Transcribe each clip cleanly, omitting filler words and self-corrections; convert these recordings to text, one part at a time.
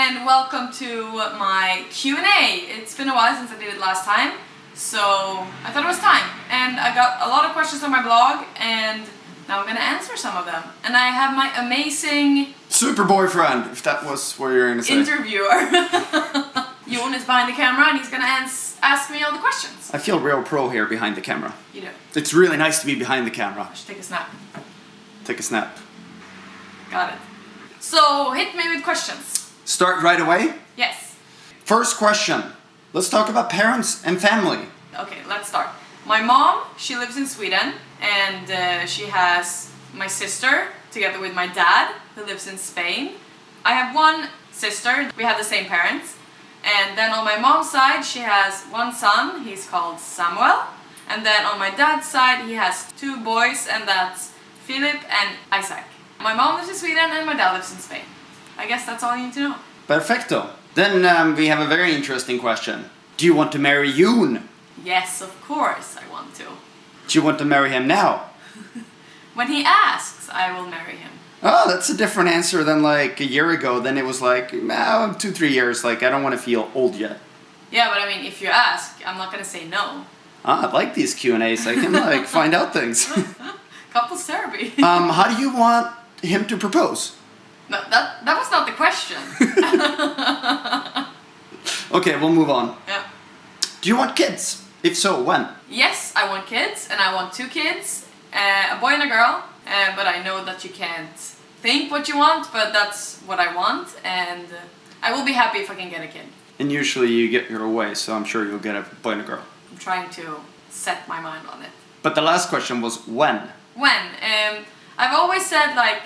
and welcome to my Q&A. It's been a while since I did it last time, so I thought it was time. And I got a lot of questions on my blog, and now I'm gonna answer some of them. And I have my amazing... super boyfriend, if that was what you're gonna say. Interviewer. Jon is behind the camera and he's gonna ask me all the questions. I feel real pro here behind the camera. You do. It's really nice to be behind the camera. I should take a snap. Take a snap. Got it. So, hit me with questions. Start right away? Yes. First question. Let's talk about parents and family. Okay, let's start. My mom, she lives in Sweden, and she has my sister together with my dad, who lives in Spain. I have one sister, we have the same parents. And then on my mom's side, she has one son, he's called Samuel. And then on my dad's side, he has two boys, and that's Philip and Isaac. My mom lives in Sweden and my dad lives in Spain. I guess that's all you need to know. Perfecto. Then we have a very interesting question. Do you want to marry Jon? Yes, of course I want to. Do you want to marry him now? When he asks, I will marry him. Oh, that's a different answer than like a year ago. Then it was like, 2-3 years. Like, I don't want to feel old yet. Yeah, but I mean, if you ask, I'm not gonna say no. I like these Q&As. I can like find out things. Couples therapy. How do you want him to propose? No, that was not the question. Okay, we'll move on. Yeah. Do you want kids? If so, when? Yes, I want kids, and I want 2 kids, a boy and a girl. But I know that you can't think what you want, but that's what I want, and I will be happy if I can get a kid. And usually you get your way, so I'm sure you'll get a boy and a girl. I'm trying to set my mind on it. But the last question was when? When? I've always said like,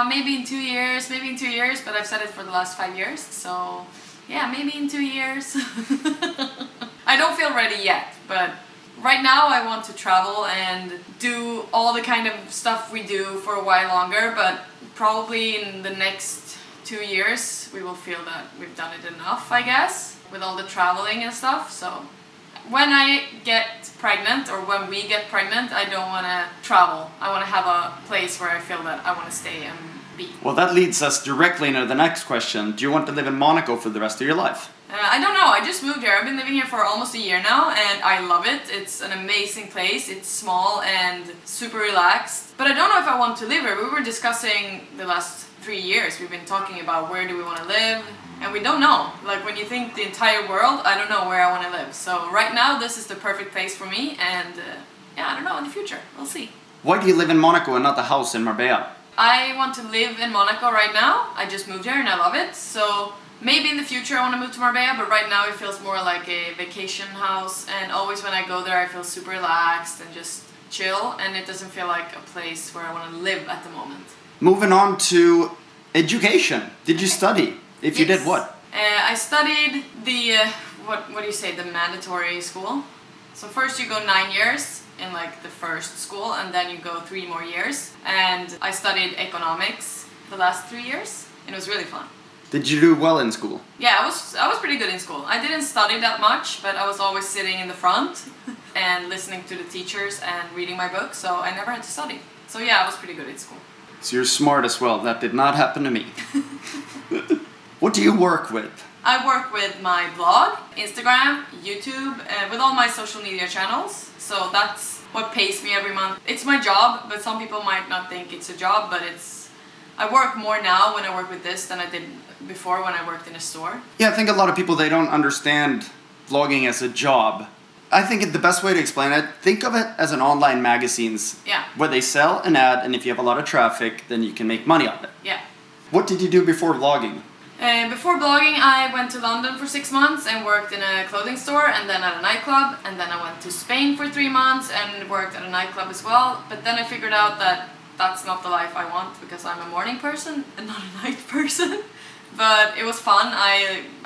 maybe in 2 years, but I've said it for the last 5 years, so yeah, maybe in 2 years. I don't feel ready yet, but right now I want to travel and do all the kind of stuff we do for a while longer, but probably in the next 2 years we will feel that we've done it enough, I guess, with all the traveling and stuff. So when I get pregnant, or when we get pregnant, I don't want to travel. I want to have a place where I feel that I want to stay and be. Well, that leads us directly into the next question. Do you want to live in Monaco for the rest of your life? I don't know, I just moved here. I've been living here for almost a year now, and I love it. It's an amazing place. It's small and super relaxed. But I don't know if I want to live here. We were discussing the last 3 years. We've been talking about where do we want to live, and we don't know. Like, when you think the entire world, I don't know where I want to live. So right now, this is the perfect place for me, and yeah, I don't know, in the future, we'll see. Why do you live in Monaco and not the house in Marbella? I want to live in Monaco right now. I just moved here and I love it, so maybe in the future I want to move to Marbella, but right now it feels more like a vacation house, and always when I go there I feel super relaxed and just chill, and it doesn't feel like a place where I want to live at the moment. Moving on to education. Did you study? If you Yes. did, what? I studied the, what do you say, the mandatory school. So first you go 9 years in like the first school, and then you go 3 more years. And I studied economics the last 3 years. It was really fun. Did you do well in school? Yeah, I was pretty good in school. I didn't study that much, but I was always sitting in the front and listening to the teachers and reading my books, so I never had to study. So yeah, I was pretty good in school. So you're smart as well. That did not happen to me. What do you work with? I work with my blog, Instagram, YouTube, with all my social media channels. So that's what pays me every month. It's my job, but some people might not think it's a job, but I work more now when I work with this than I did before when I worked in a store. Yeah, I think a lot of people, they don't understand vlogging as a job. I think the best way to explain it, think of it as an online magazines. Yeah. Where they sell an ad, and if you have a lot of traffic, then you can make money on it. Yeah. What did you do before vlogging? Before blogging, I went to London for 6 months and worked in a clothing store, and then at a nightclub, and then I went to Spain for 3 months and worked at a nightclub as well. But then I figured out that that's not the life I want, because I'm a morning person and not a night person. But it was fun.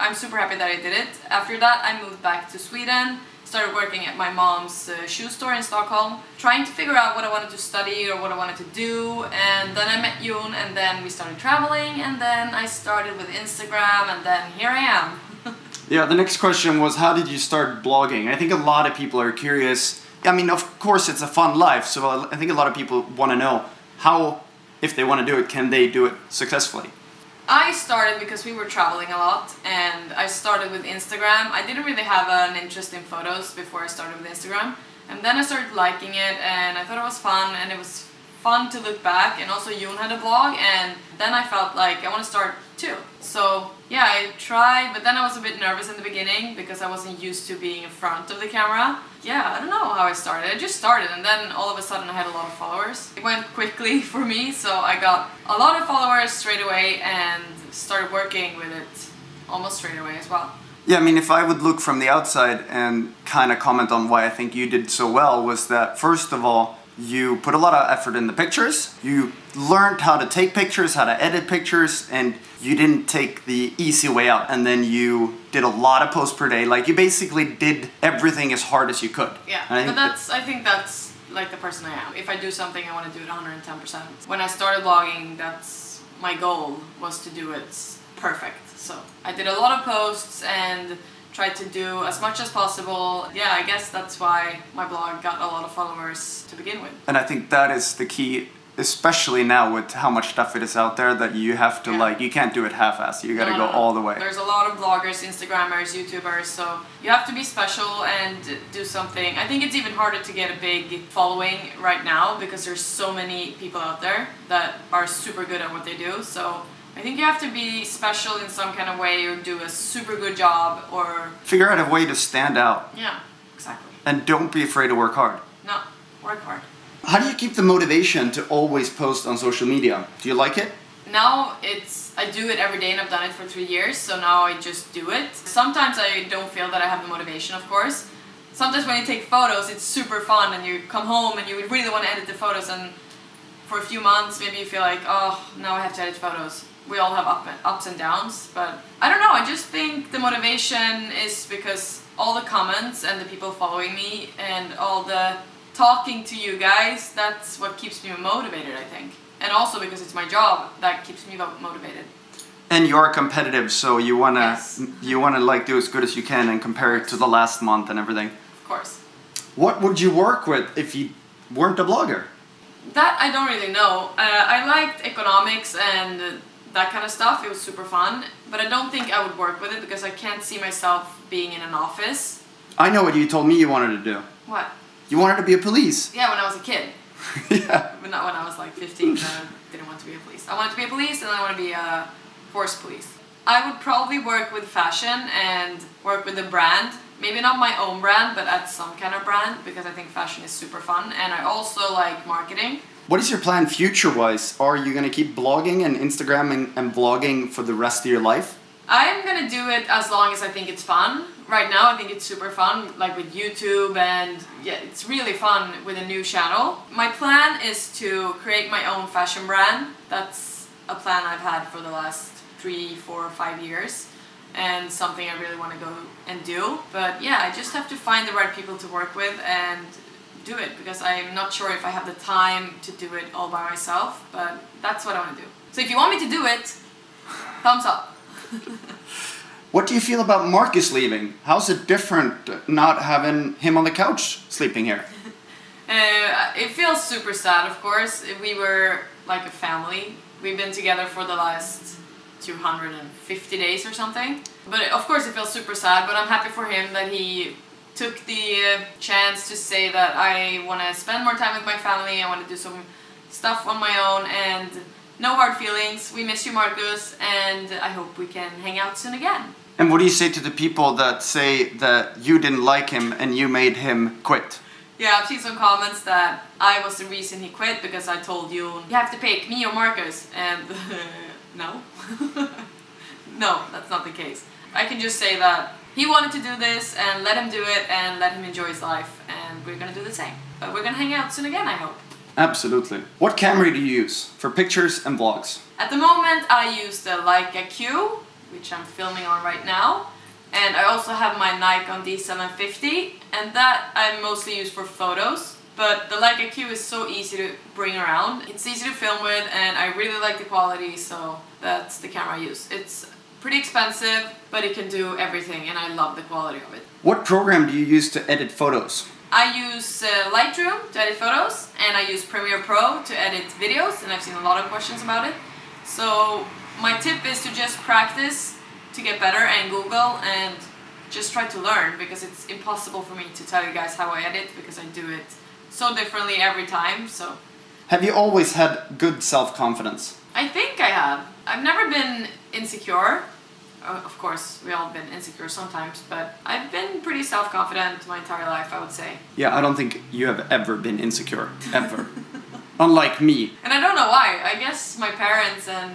I'm super happy that I did it. After that, I moved back to Sweden, started working at my mom's shoe store in Stockholm, trying to figure out what I wanted to study or what I wanted to do. And then I met Jon, and then we started traveling, and then I started with Instagram, and then here I am. Yeah, the next question was, how did you start blogging? I think a lot of people are curious. I mean, of course it's a fun life, so I think a lot of people want to know how, if they want to do it, can they do it successfully? I started because we were traveling a lot, and I started with Instagram. I didn't really have an interest in photos before I started with Instagram, and then I started liking it, and I thought it was fun, and it was fun to look back. And also Jon had a blog, and then I felt like I want to start too. So yeah, I tried, but then I was a bit nervous in the beginning because I wasn't used to being in front of the camera. Yeah, I don't know how I started. I just started, and then all of a sudden I had a lot of followers. It went quickly for me, so I got a lot of followers straight away and started working with it almost straight away as well. Yeah, I mean, if I would look from the outside and kind of comment on why I think you did so well, was that first of all, you put a lot of effort in the pictures, you learned how to take pictures, how to edit pictures, and you didn't take the easy way out. And then you did a lot of posts per day. Like, you basically did everything as hard as you could. Yeah, but I think that's like the person I am. If I do something, I want to do it 110%. When I started blogging, that's my goal, was to do it perfect. So I did a lot of posts and tried to do as much as possible. Yeah, I guess that's why my blog got a lot of followers to begin with. And I think that is the key, especially now with how much stuff it is out there, that you have to you can't do it half-assed. You gotta go all the way. There's a lot of bloggers, Instagrammers, YouTubers, so you have to be special and do something. I think it's even harder to get a big following right now because there's so many people out there that are super good at what they do. So I think you have to be special in some kind of way, or do a super good job, or figure out a way to stand out. Yeah, exactly. And don't be afraid to work hard. No, work hard. How do you keep the motivation to always post on social media? Do you like it? Now I do it every day, and I've done it for 3 years, so now I just do it. Sometimes I don't feel that I have the motivation, of course. Sometimes when you take photos, it's super fun, and you come home and you really want to edit the photos, and for a few months maybe you feel like, oh, now I have to edit photos. We all have ups and downs, but I don't know, I just think the motivation is because all the comments and the people following me and all the talking to you guys, that's what keeps me motivated, I think. And also because it's my job, that keeps me motivated. And you're competitive, so you wanna like do as good as you can and compare it to the last month and everything. Of course. What would you work with if you weren't a blogger? That I don't really know. I liked economics and that kind of stuff. It was super fun, but I don't think I would work with it because I can't see myself being in an office. I know what you told me you wanted to do. What? You wanted to be a police. Yeah, when I was a kid. Yeah. But not when I was like 15. I didn't want to be a police. I wanted to be a police, and I want to be a horse police. I would probably work with fashion and work with a brand. Maybe not my own brand, but at some kind of brand, because I think fashion is super fun, and I also like marketing. What is your plan future-wise? Are you going to keep blogging and Instagramming and vlogging for the rest of your life? I'm going to do it as long as I think it's fun. Right now I think it's super fun, like with YouTube, and yeah, it's really fun with a new channel. My plan is to create my own fashion brand. That's a plan I've had for the last 3, 4, 5 years, and something I really want to go and do. But yeah, I just have to find the right people to work with and do it, because I'm not sure if I have the time to do it all by myself, but that's what I want to do. So if you want me to do it, thumbs up. What do you feel about Marcus leaving? How's it different not having him on the couch sleeping here? It feels super sad, of course. We were like a family. We've been together for the last 250 days or something. But of course it feels super sad, but I'm happy for him that he took the chance to say that I want to spend more time with my family, I want to do some stuff on my own, and no hard feelings. We miss you, Marcus, and I hope we can hang out soon again. And what do you say to the people that say that you didn't like him and you made him quit? Yeah, I've seen some comments that I was the reason he quit because I told you have to pick me or Marcus, and no. No, that's not the case. I can just say that he wanted to do this, and let him do it, and let him enjoy his life, and we're gonna do the same. But we're gonna hang out soon again, I hope. Absolutely. What camera do you use for pictures and vlogs? At the moment I use the Leica Q, which I'm filming on right now, and I also have my Nikon D750, and that I mostly use for photos. But the Leica Q is so easy to bring around. It's easy to film with, and I really like the quality, so that's the camera I use. It's pretty expensive, but it can do everything, and I love the quality of it. What program do you use to edit photos? I use Lightroom to edit photos, and I use Premiere Pro to edit videos, and I've seen a lot of questions about it. So my tip is to just practice to get better and Google and just try to learn, because it's impossible for me to tell you guys how I edit because I do it so differently every time. So Have you always had good self-confidence? I think I have. I've never been insecure. Of course, we all been insecure sometimes, but I've been pretty self-confident my entire life, I would say. Yeah, I don't think you have ever been insecure, ever. Unlike me. And I don't know why. I guess my parents and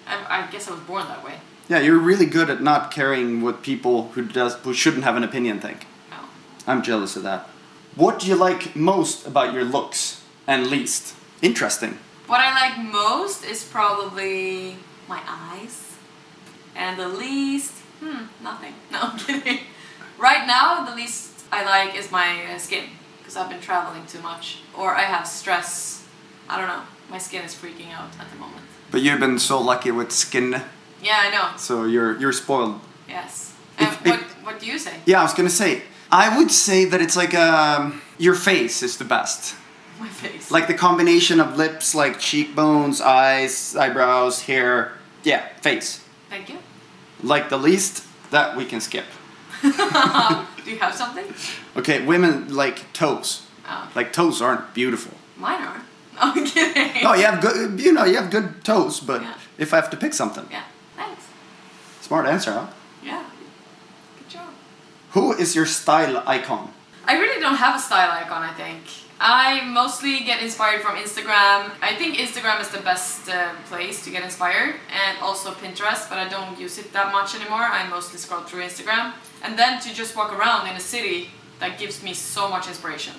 I guess I was born that way. Yeah, you're really good at not caring what people who shouldn't have an opinion think. No. I'm jealous of that. What do you like most about your looks and least? Interesting. What I like most is probably my eyes. And the least, nothing. No, I'm kidding. Right now, the least I like is my skin, because I've been traveling too much. Or I have stress. I don't know. My skin is freaking out at the moment. But you've been so lucky with skin, Yeah, I know. so you're spoiled. Yes. And what do you say? Yeah, I was gonna say, I would say that it's like your face is the best. My face. Like the combination of lips, like cheekbones, eyes, eyebrows, hair. Yeah, face. Thank you. Like the least, that we can skip. Do you have something? Okay, women like toes. Oh. Like toes aren't beautiful. Mine are. No, I'm kidding. No, you have good, you have good toes, but Yeah. if I have to pick something. Yeah, thanks. Smart answer, huh? Yeah. Good job. Who is your style icon? I really don't have a style icon, I think. I mostly get inspired from Instagram. I think Instagram is the best place to get inspired, and also Pinterest, but I don't use it that much anymore. I mostly scroll through Instagram. And then to just walk around in a city, that gives me so much inspiration.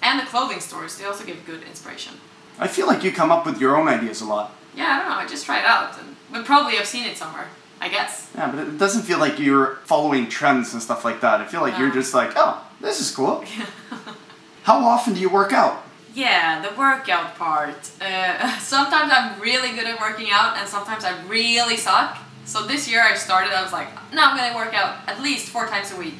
And the clothing stores, they also give good inspiration. I feel like you come up with your own ideas a lot. Yeah, I don't know, I just try it out. But probably I've seen it somewhere, I guess. Yeah, but it doesn't feel like you're following trends and stuff like that. I feel like you're just like, oh, this is cool. How often do you work out? Yeah, the workout part. Sometimes I'm really good at working out and sometimes I really suck. So this year I was like, no, I'm gonna work out at least 4 times a week,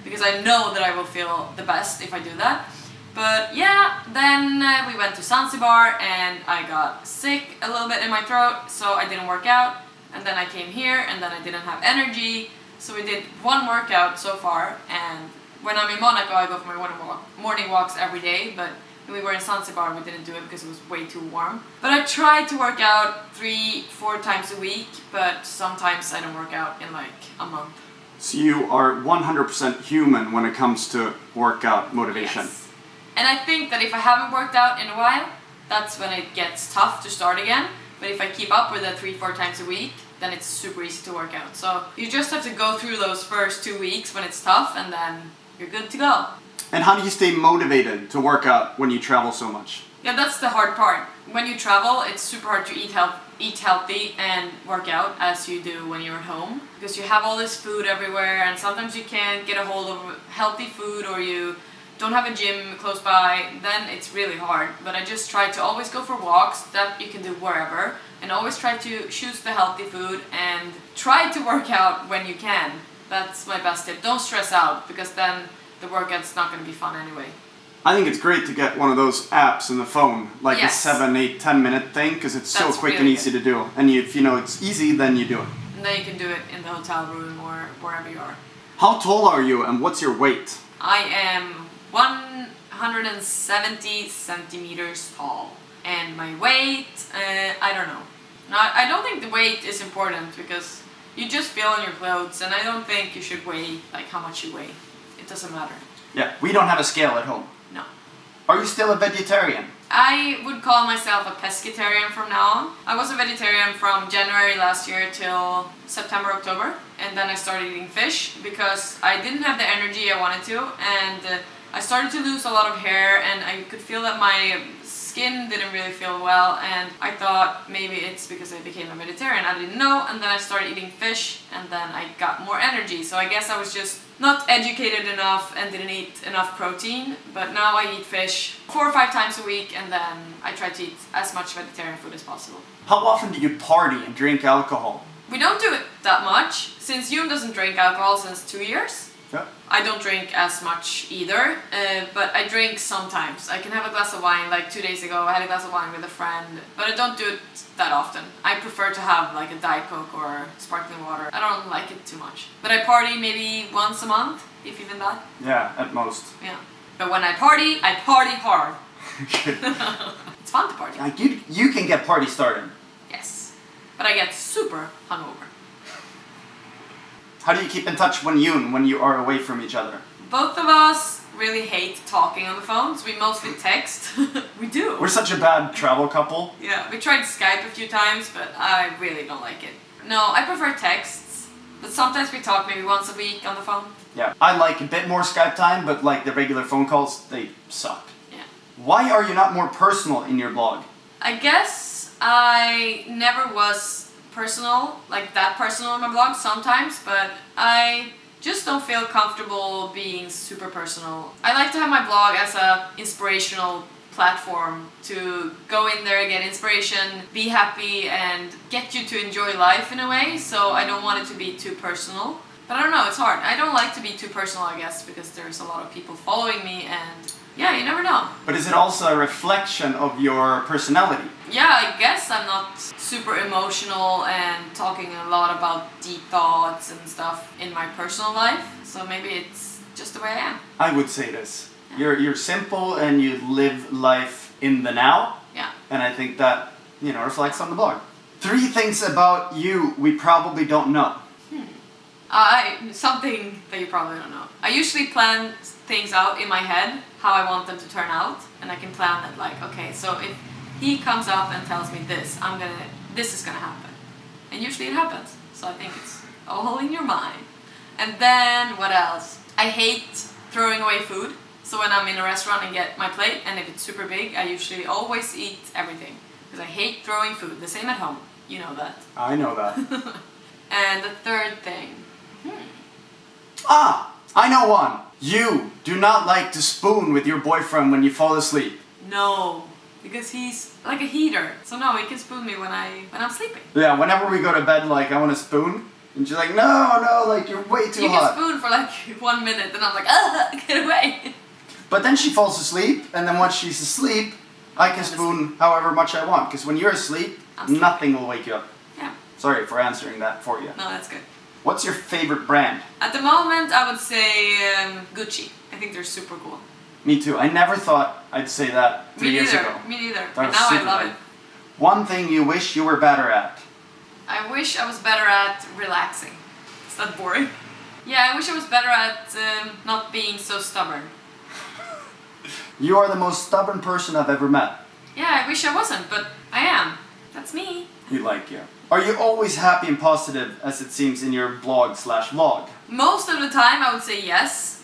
because I know that I will feel the best if I do that. But yeah, then we went to Zanzibar and I got sick a little bit in my throat, so I didn't work out. And then I came here and then I didn't have energy. So we did 1 workout so far, and when I'm in Monaco I go for my morning walks every day, but when we were in Zanzibar we didn't do it because it was way too warm. But I try to work out 3-4 times a week, but sometimes I don't work out in like a month. So you are 100% human when it comes to workout motivation. Yes. And I think that if I haven't worked out in a while, that's when it gets tough to start again. But if I keep up with it 3-4 times a week, then it's super easy to work out. So you just have to go through those first 2 weeks when it's tough, and then you're good to go. And how do you stay motivated to work out when you travel so much? Yeah, that's the hard part. When you travel, it's super hard to eat healthy and work out as you do when you're at home, because you have all this food everywhere, and sometimes you can't get a hold of healthy food, or you don't have a gym close by. Then it's really hard. But I just try to always go for walks that you can do wherever, and always try to choose the healthy food and try to work out when you can. That's my best tip. Don't stress out, because then the workout's not going to be fun anyway. I think it's great to get one of those apps in the phone, like Yes. a 7, 8, 10 minute thing, because it's so That's quick and really easy to do. And if you know it's easy, then you do it. And then you can do it in the hotel room or wherever you are. How tall are you and what's your weight? I am 170 centimeters tall. And my weight, I don't know. I don't think the weight is important, because you just feel in your clothes, and I don't think you should weigh like how much you weigh. It doesn't matter. Yeah, we don't have a scale at home. No. Are you still a vegetarian? I would call myself a pescatarian from now on. I was a vegetarian from January last year till September, October. And then I started eating fish because I didn't have the energy I wanted to. And I started to lose a lot of hair, and I could feel that my skin didn't really feel well. And I thought maybe it's because I became a vegetarian. I didn't know. And then I started eating fish, and then I got more energy. So I guess I was just not educated enough and didn't eat enough protein. But now I eat fish 4 or 5 times a week, and then I try to eat as much vegetarian food as possible. How often do you party and drink alcohol? We don't do it that much, since Yoon doesn't drink alcohol since 2 years. Yeah. I don't drink as much either, but I drink sometimes. I can have a glass of wine. Like 2 days ago, I had a glass of wine with a friend, but I don't do it that often. I prefer to have like a Diet Coke or sparkling water. I don't like it too much. But I party maybe once a month, if even that. Yeah, at most. Yeah. But when I party hard. It's fun to party. Like you can get party started. Yes. But I get super hungover. How do you keep in touch when you are away from each other? Both of us really hate talking on the phones. We mostly text. We do. We're such a bad travel couple. Yeah, we tried Skype a few times, but I really don't like it. No, I prefer texts. But sometimes we talk maybe once a week on the phone. Yeah, I like a bit more Skype time, but like the regular phone calls, they suck. Yeah. Why are you not more personal in your blog? I guess I never was personal, like that personal on my blog sometimes, but I just don't feel comfortable being super personal. I like to have my blog as a inspirational platform to go in there, get inspiration, be happy, and get you to enjoy life in a way, so I don't want it to be too personal. But I don't know, it's hard. I don't like to be too personal, I guess, because there's a lot of people following me, and yeah, you never know. But is it also a reflection of your personality? Yeah, I guess I'm not super emotional and talking a lot about deep thoughts and stuff in my personal life, so maybe it's just the way I am. I would say this. You're simple and you live life in the now. Yeah. And I think that, reflects on the blog. 3 things about you we probably don't know. Something that you probably don't know. I usually plan things out in my head, how I want them to turn out, and I can plan that like, okay, so if he comes up and tells me this, this is gonna happen. And usually it happens. So I think it's all in your mind. And then, what else? I hate throwing away food. So when I'm in a restaurant and get my plate, and if it's super big, I usually always eat everything. Because I hate throwing food. The same at home. You know that. I know that. And the third thing. I know one. You do not like to spoon with your boyfriend when you fall asleep. No. Because he's like a heater. So no, he can spoon me when I'm sleeping. Yeah, whenever we go to bed, like, I want to spoon. And she's like, no, like, you're way too hot. You can spoon for like 1 minute, and I'm like, get away. But then she falls asleep, and then once she's asleep, I can spoon however much I want. Because when you're asleep, nothing will wake you up. Yeah. Sorry for answering that for you. No, that's good. What's your favorite brand? At the moment, I would say Gucci. I think they're super cool. Me too. I never thought I'd say that 3 years ago. Me neither. That But was now I super love good. it. One thing you wish you were better at? I wish I was better at relaxing. Is that boring? Yeah, I wish I was better at not being so stubborn. You are the most stubborn person I've ever met. Yeah, I wish I wasn't, but I am. That's me. You like you. Are you always happy and positive, as it seems in your blog/vlog? Most of the time, I would say yes.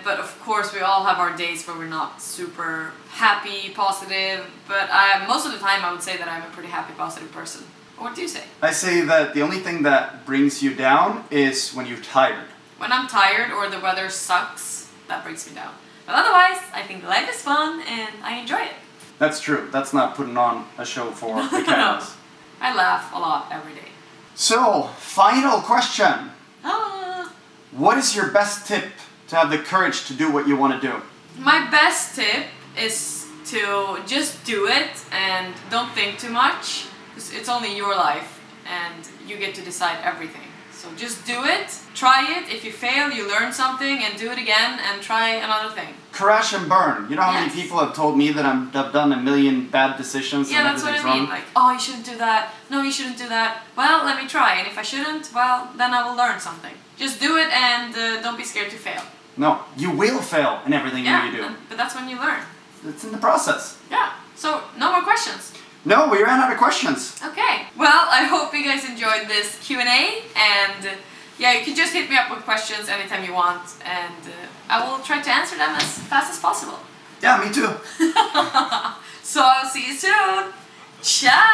But of course, we all have our days where we're not super happy, positive. But most of the time, I would say that I'm a pretty happy, positive person. What do you say? I say that the only thing that brings you down is when you're tired. When I'm tired or the weather sucks, that brings me down. But otherwise, I think life is fun and I enjoy it. That's true. That's not putting on a show for the cameras. I laugh a lot every day. So, final question. Ah. What is your best tip to have the courage to do what you want to do? My best tip is to just do it and don't think too much. It's only your life and you get to decide everything. So just do it, try it. If you fail, you learn something and do it again and try another thing. Crash and burn. You know how Yes. many people have told me that I've done a million bad decisions Yeah, and that's what I everything's mean. wrong? Like, oh, you shouldn't do that. No, you shouldn't do that. Well, let me try. And if I shouldn't, well, then I will learn something. Just do it and don't be scared to fail. No, you will fail in everything you do. But that's when you learn. It's in the process. Yeah. So, no more questions. No, we ran out of questions. Okay. Well, I hope you guys enjoyed this Q&A and yeah, you can just hit me up with questions anytime you want and I will try to answer them as fast as possible. Yeah, me too. So I'll see you soon. Ciao!